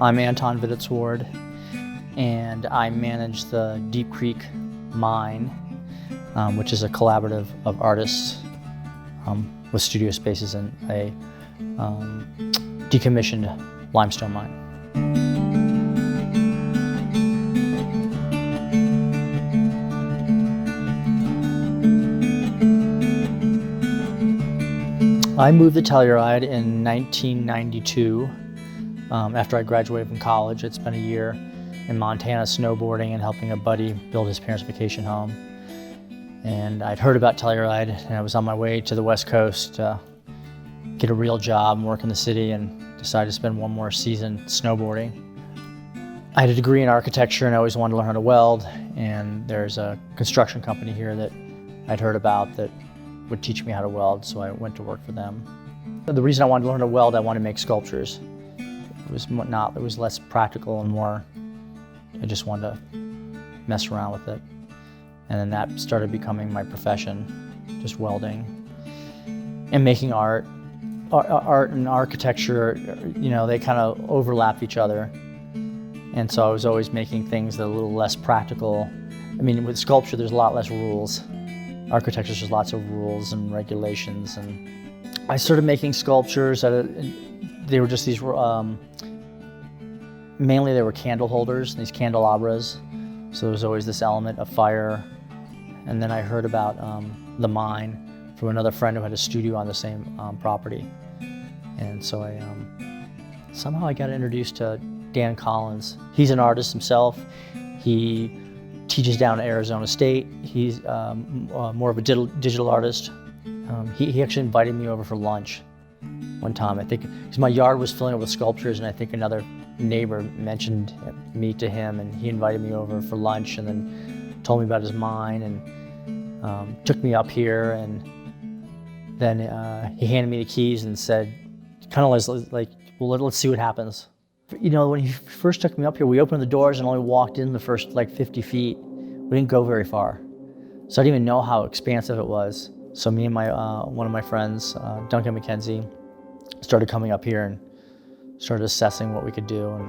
I'm Anton Viditz-Ward, and I manage the Deep Creek Mine, which is a collaborative of artists with studio spaces in a decommissioned limestone mine. I moved to Telluride in 1992 after I graduated from college. I'd spent a year in Montana snowboarding and helping a buddy build his parents' vacation home. And I'd heard about Telluride, and I was on my way to the West Coast to get a real job and work in the city, and decided to spend one more season snowboarding. I had a degree in architecture and I always wanted to learn how to weld, and there's a construction company here that I'd heard about that would teach me how to weld, so I went to work for them. The reason I wanted to learn to weld, I wanted to make sculptures. It was less practical and more, I just wanted to mess around with it. And then that started becoming my profession, just welding and making art. Art and architecture, you know, they kind of overlap each other. And so I was always making things that are a little less practical. I mean, with sculpture, there's a lot less rules. Architecture, there's lots of rules and regulations. And I started making sculptures. They were just these, mainly they were candle holders, these candelabras. So there was always this element of fire. And then I heard about the mine from another friend who had a studio on the same property. And so somehow I got introduced to Dan Collins. He's an artist himself. He teaches down at Arizona State. He's more of a digital artist. He actually invited me over for lunch one time, I think, because my yard was filling up with sculptures, and I think another neighbor mentioned me to him, and he invited me over for lunch and then told me about his mine and took me up here, and then he handed me the keys and said, kind of like, well, let's see what happens. You know, when he first took me up here, we opened the doors and only walked in the first like 50 feet. We didn't go very far. So I didn't even know how expansive it was. So me and one of my friends, Duncan McKenzie, started coming up here and started assessing what we could do. And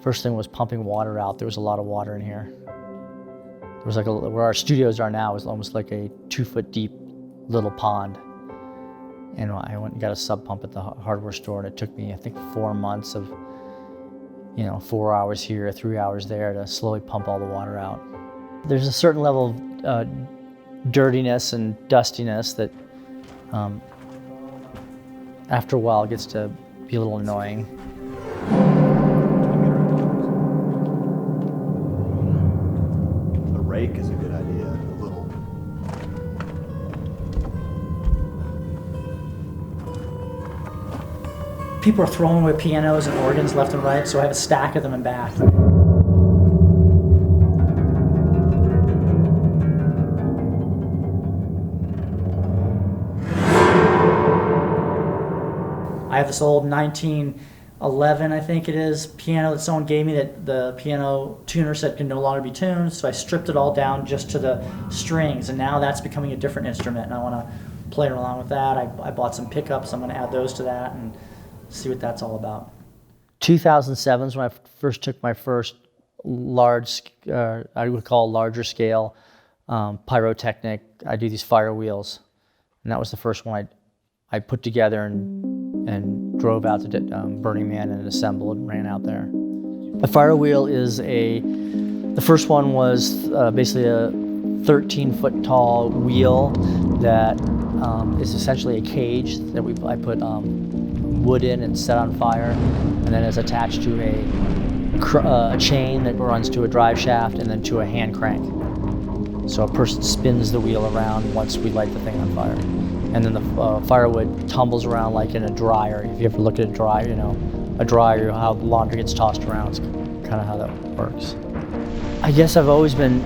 first thing was pumping water out. There was a lot of water in here. There was like where our studios are now is almost like a 2-foot deep little pond. And I went and got a sub pump at the hardware store, and it took me, I think, 4 months of, 4 hours here, 3 hours there to slowly pump all the water out. There's a certain level of dirtiness and dustiness that after a while gets to be a little annoying. A rake is a good idea, a little. People are throwing away pianos and organs left and right, so I have a stack of them in back. I have this old 1911, I think it is, piano that someone gave me that the piano tuner said can no longer be tuned, so I stripped it all down just to the strings, and now that's becoming a different instrument, and I want to play along with that. I bought some pickups, I'm going to add those to that and see what that's all about. 2007 is when I first took my first large, I would call larger scale pyrotechnic. I do these fire wheels, and that was the first one I put together and drove out to Burning Man and assembled and ran out there. A fire wheel is the first one was basically a 13-foot tall wheel that is essentially a cage that I put wood in and set on fire, and then is attached to a chain that runs to a drive shaft and then to a hand crank. So a person spins the wheel around once we light the thing on fire. And then the firewood tumbles around like in a dryer. If you ever look at a dryer, a dryer, how laundry gets tossed around, it's kind of how that works. I guess I've always been,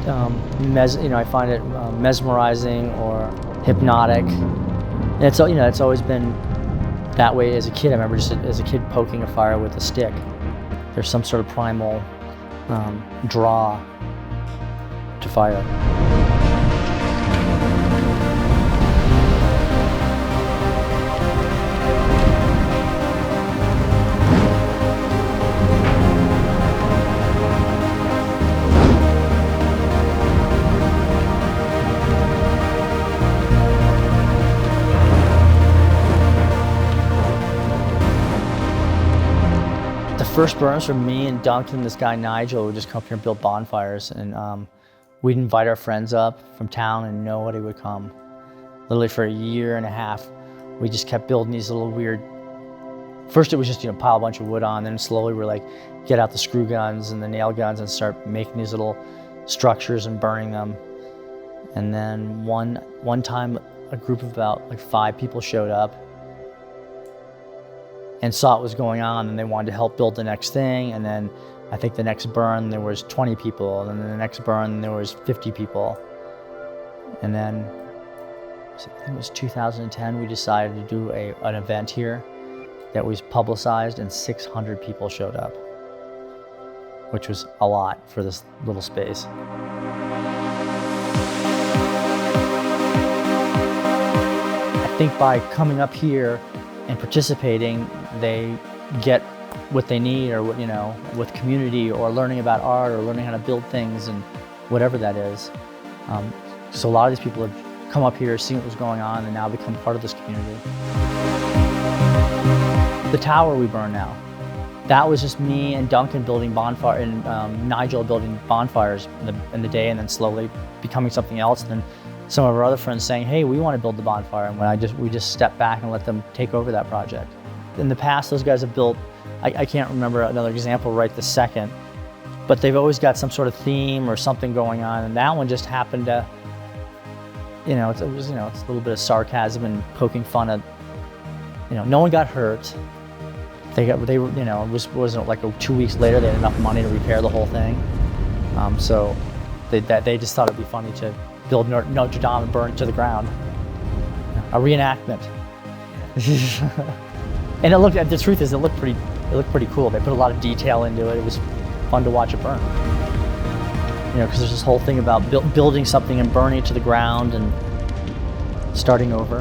I find it mesmerizing or hypnotic. And it's always been that way as a kid. I remember just as a kid poking a fire with a stick. There's some sort of primal draw to fire. first burns were me and Duncan and this guy Nigel would just come up here and build bonfires, and we'd invite our friends up from town and nobody would come. Literally for a year and a half, we just kept building these little weird, first it was just, pile a bunch of wood on, then slowly we're like, get out the screw guns and the nail guns and start making these little structures and burning them. And then one time a group of about like 5 people showed up and saw what was going on, and they wanted to help build the next thing. And then I think the next burn there was 20 people, and then the next burn there was 50 people. And then I think it was 2010 we decided to do an event here that was publicized, and 600 people showed up, which was a lot for this little space. I think by coming up here and participating, they get what they need, or with community, or learning about art, or learning how to build things, and whatever that is. So a lot of these people have come up here, seen what was going on, and now become part of this community. The tower we burn now, that was just me and Duncan building bonfire, and Nigel building bonfires in the day, and then slowly becoming something else. And then some of our other friends saying, hey, we want to build the bonfire, and we just stepped back and let them take over that project. In the past, those guys have built, I can't remember another example right this second, but they've always got some sort of theme or something going on, and that one just happened to, it's a little bit of sarcasm and poking fun at, no one got hurt. It wasn't like 2 weeks later they had enough money to repair the whole thing. So they just thought it'd be funny to build Notre Dame and burn it to the ground. A reenactment. And the truth is, it looked pretty cool. They put a lot of detail into it. It was fun to watch it burn. Because there's this whole thing about building something and burning it to the ground and starting over.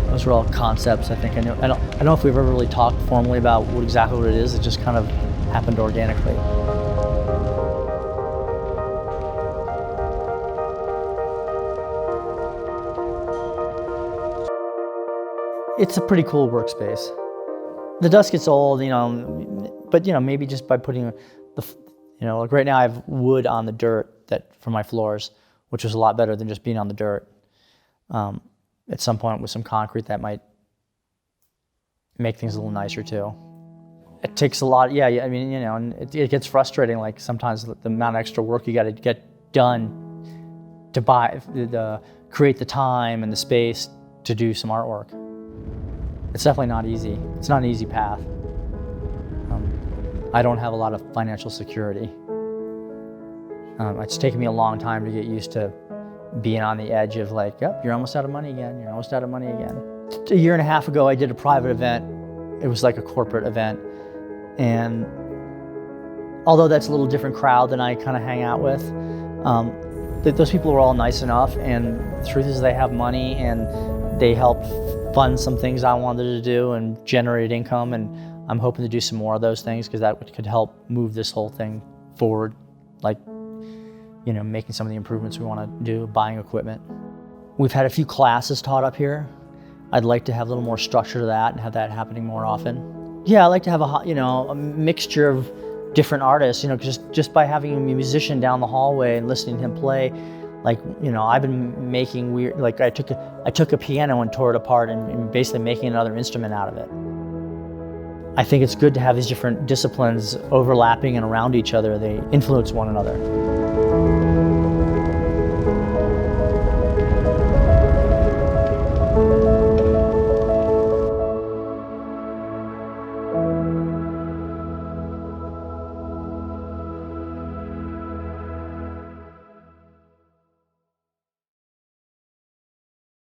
Those were all concepts, I think. I don't know if we've ever really talked formally about exactly what it is. It just kind of happened organically. It's a pretty cool workspace. The dust gets old, but maybe just by putting like right now I have wood on the dirt for my floors, which was a lot better than just being on the dirt. At some point with some concrete that might make things a little nicer too. It takes a lot, and it gets frustrating, like sometimes the amount of extra work you got to get done to create the time and the space to do some artwork. It's definitely not easy. It's not an easy path. I don't have a lot of financial security. It's taken me a long time to get used to being on the edge of like, yep, you're almost out of money again, you're almost out of money again. A year and a half ago, I did a private event. It was like a corporate event. And although that's a little different crowd than I kind of hang out with, those people were all nice enough, and the truth is they have money and they helped fund some things I wanted to do and generate income, and I'm hoping to do some more of those things because that could help move this whole thing forward, like making some of the improvements we want to do, buying equipment. We've had a few classes taught up here. I'd like to have a little more structure to that and have that happening more often. Yeah, I like to have a mixture of different artists, just by having a musician down the hallway and listening to him play. Like, I've been making weird, like I took a piano and tore it apart and basically making another instrument out of it. I think it's good to have these different disciplines overlapping and around each other. They influence one another.